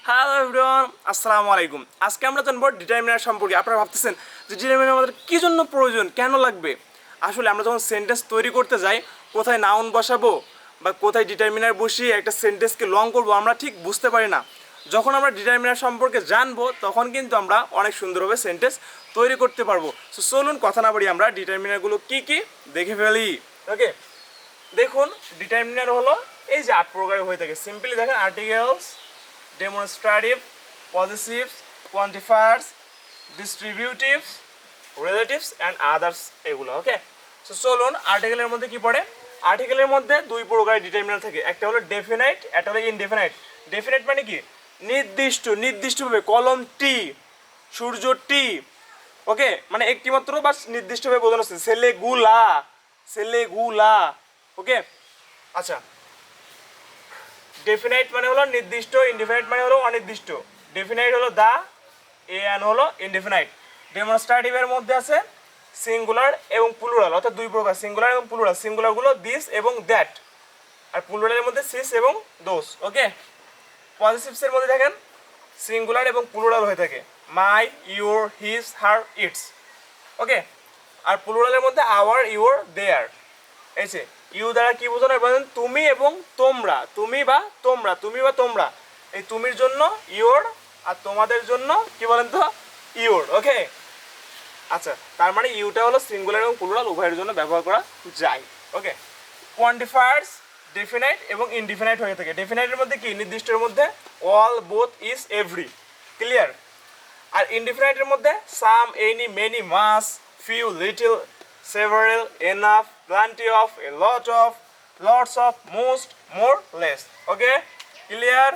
Hello everyone, আসসালামু আলাইকুম। আজকে আমরা জানবো ডিটারমিনার সম্পর্কে। আপনারা ভাবতেছেন যে ডিটারমিনার আমাদের কী জন্য প্রয়োজন, কেন লাগবে। আসলে আমরা যখন সেন্টেন্স তৈরি করতে যাই, কোথায় নাউন বসাবো বা কোথায় ডিটারমিনার বসিয়ে একটা সেন্টেন্সকে লং করবো, আমরা ঠিক বুঝতে পারি না। যখন আমরা ডিটারমিনার সম্পর্কে জানবো, তখন কিন্তু আমরা অনেক সুন্দরভাবে সেন্টেন্স তৈরি করতে পারবো। সো চলুন কথা না বলি, আমরা ডিটারমিনারগুলো কী কী দেখে ফেলি। ওকে, দেখুন ডিটারমিনার হলো এই যে 8 প্রকারের হয়ে থাকে। সিম্পলি দেখেন, articles, demonstratives, possessives, quantifiers, distributives, relatives and others এগুলো। ওকে, সো চলুন আর্টিকেলের মধ্যে কি পড়ে। আর্টিকেলের মধ্যে দুই প্রকারের ডিটারমিনার থাকে, একটা হলো ডেফিনাইট, একটা হলো ইনডেফিনাইট। ডেফিনাইট মানে কি, নির্দিষ্টভাবে, কলম টি, সূর্য টি। ওকে, মানে একটি মাত্র বা নির্দিষ্টভাবে বোঝানো হচ্ছে, ছেলেগুলা। ওকে, আচ্ছা, ডেফিনাইট মানে হলো নির্দিষ্ট, ইনডেফিনাইট মানে হলো অনির্দিষ্ট। ডেফিনাইট হলো দা, এন হলো ইনডেফিনাইট। ডেমনস্ট্রেটিভের মধ্যে আছে সিঙ্গুলার এবং প্লুরাল, অর্থাৎ দুই প্রকার, সিঙ্গুলার এবং প্লুরাল। সিঙ্গুলারগুলো দিস এবং দ্যাট, আর প্লুরালের মধ্যে সিস এবং দোস। ওকে, পজিটিভসের মধ্যে দেখেন সিঙ্গুলার এবং প্লুরাল হয়ে থাকে, মাই, ইউর, হিজ, হার, ইটস। ওকে, আর প্লুরালের মধ্যে আওয়ার, ইউর, দেয়ার। এসে ইউ দ্বারা কি বোঝানো হয় বলেন, তুমি এবং তোমরা, তুমি বা তোমরা। এই তুমির জন্য ইউর, আর তোমাদের জন্য কি বলেন তো, ইউর। ওকে, আচ্ছা, তার মানে ইউটা হলো সিঙ্গুলার এবং প্লুরাল উভয়ের জন্য ব্যবহার করা যায়। ওকে, কোয়ান্টিফায়ার্স ডেফিনাইট এবং ইনডিফিনাইট হয়ে থাকে। ডেফিনাইটের মধ্যে কি, নির্দিষ্টের মধ্যে all, both, each, every. Clear. আর ইনডিফিনাইটের মধ্যে some, any, many, much, few, little, several, enough, plenty of, a lot of, lots of, most, more, less. Okay, clear.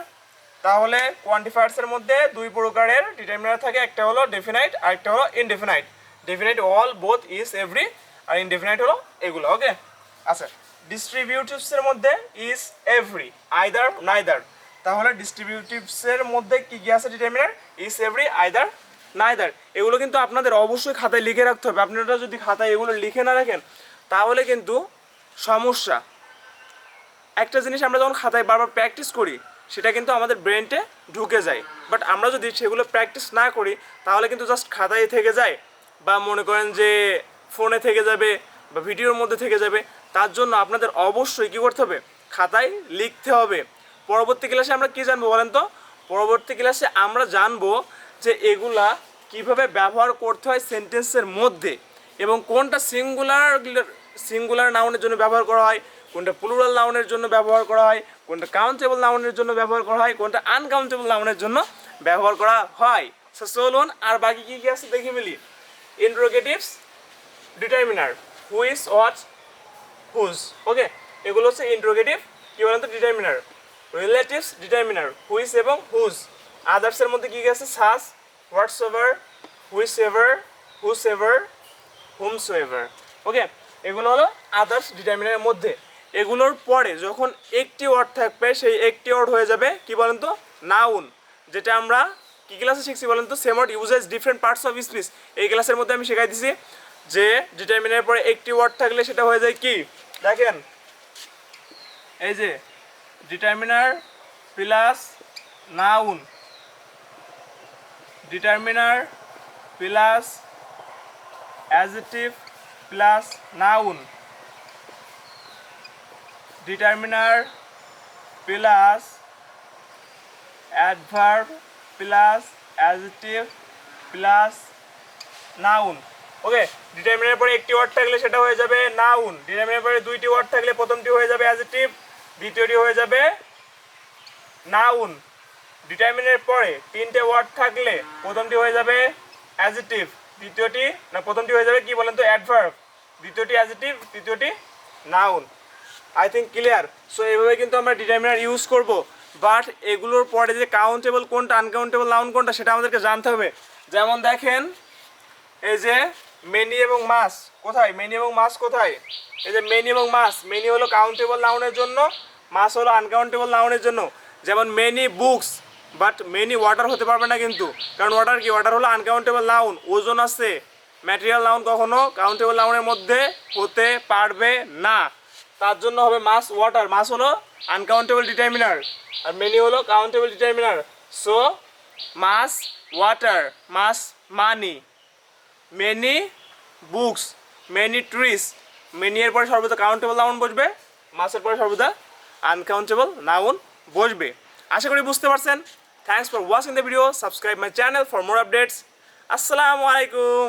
তাহলে কোয়ান্টিফায়ার্সের মধ্যে দুই প্রকারের ডিটারমিনার থাকে, একটা হলো ডেফিনাইট আর একটা হলো indefinite. Definite all, both, each, every, আর ইনডেফিনাইট হলো এগুলো। ওকে, আচ্ছা, ডিস্ট্রিবিউটিভসের মধ্যে ইজ, এভরি, আইদার, নাইদার। তাহলে ডিস্ট্রিবিউটিভসের মধ্যে কি কি আছে determiner, is, every, either, neither. এগুলো কিন্তু আপনাদের অবশ্যই খাতায় লিখে রাখতে হবে। আপনারা যদি খাতায় এগুলো লিখে না রাখেন, তাহলে কিন্তু সমস্যা। একটা জিনিস আমরা যখন খাতায় বারবার প্র্যাকটিস করি, সেটা কিন্তু আমাদের ব্রেনটে ঢুকে যায়। বাট আমরা যদি সেগুলো প্র্যাকটিস না করি, তাহলে কিন্তু জাস্ট খাতায় থেকে যায়, বা মনে করেন যে ফোনে থেকে যাবে, বা ভিডিওর মধ্যে থেকে যাবে। তার জন্য আপনাদের অবশ্যই কী করতে হবে, খাতায় লিখতে হবে। পরবর্তী ক্লাসে আমরা কী জানবো বলেন তো, পরবর্তী ক্লাসে আমরা জানবো যে এগুলা কিভাবে ব্যবহার করতে হয় সেন্টেন্সের মধ্যে, এবং কোনটা সিঙ্গুলার নাউনের জন্য ব্যবহার করা হয়, কোনটা প্লুরাল নাউনের জন্য ব্যবহার করা হয়, কোনটা কাউন্টেবল নাউনের জন্য ব্যবহার করা হয়, কোনটা আনকাউন্টেবল নাউনের জন্য ব্যবহার করা হয়। সো চলুন আর বাকি কী কী আছে দেখে ফেলি। ইন্টারোগেটিভস ডিটারমিনার, হুইচ, হোয়াট, হুজ। ওকে, এগুলো হচ্ছে ইন্টারোগেটিভ কি বলেন তো ডিটারমিনার। রিলেটিভস ডিটারমিনার, হুইচ এবং হুজ। আদার্সের মধ্যে কী কী আছে, সাস, হোয়াটসএভার, হুইচএভার, হুসএভার, হুমসএভার। ওকে, এগুলো হলো আদার্স ডিটারমিনারের মধ্যে। এগুলোর পরে যখন একটি ওয়ার্ড থাকবে, সেই একটি ওয়ার্ড হয়ে যাবে কি বলেন তো, নাউন। যেটা আমরা কি ক্লাসে শিখছি বলেন তো, same word uses different parts of speech. এই ক্লাসের মধ্যে আমি শেখাই দিছি যে ডিটারমিনারের পরে একটি ওয়ার্ড থাকলে সেটা হয়ে যায় কি, দেখেন এই যে determiner plus noun, determiner plus adjective plus noun, determiner plus adverb plus adjective plus noun. Okay, ডিটারমিনারের পরে একটি ওয়ার্ড থাকলে সেটা হয়ে যাবে নাউন। ডিটারমিনারের পরে দুইটি ওয়ার্ড থাকলে প্রথমটি হয়ে যাবে অ্যাডজেক্টিভ, দ্বিতীয়টি হয়ে যাবে নাউন। ডিটারমিনারের পরে তিনটে ওয়ার্ড থাকলে প্রথমটি হয়ে যাবে অ্যাডজেক্টিভ, প্রথমটি হয়ে যাবে কি বলেন তো, অ্যাডভার্ব, দ্বিতীয়টি অ্যাডজেক্টিভ, তৃতীয়টি noun. I think clear. So এইভাবে কিন্তু আমরা ডিটারমিনার ইউজ করব। বাট এগুলোর পরে যে কাউন্টেবল কোনটা, আনকাউন্টেবল নাউন কোনটা, সেটা আমাদেরকে জানতে হবে। যেমন দেখেন এই যে মেনি এবং মাস কোথায়, মেনি এবং মাস কোথায়, এই যে মেনি এবং মাস। মেনি হলো কাউন্টেবল নাউনের জন্য, মাস হলো আনকাউন্টেবল নাউনের জন্য। যেমন many books, but many water হতে পারবে না কিন্তু, কারণ ওয়াটার কি, ওয়াটার হলো আনকাউন্টেবল নাউন, ওজন আছে। ম্যাটেরিয়াল নাউন কখনো কাউন্টেবল নাউনের মধ্যে হতে পারবে না, তার জন্য হবে মাস ওয়াটার। মাস হলো আনকাউন্টেবল ডিটারমিনার, আর মেনি হলো countable determiner. So much water, much money, many books, many trees. Many এর পরে সর্বদা কাউন্টেবল নাউন বসবে, মাসের পরে সর্বদা আনকাউন্টেবল নাউন বসবে। আশা করি বুঝতে পারছেন। Thanks for watching the video, subscribe my channel for more updates. আসসালামু আলাইকুম।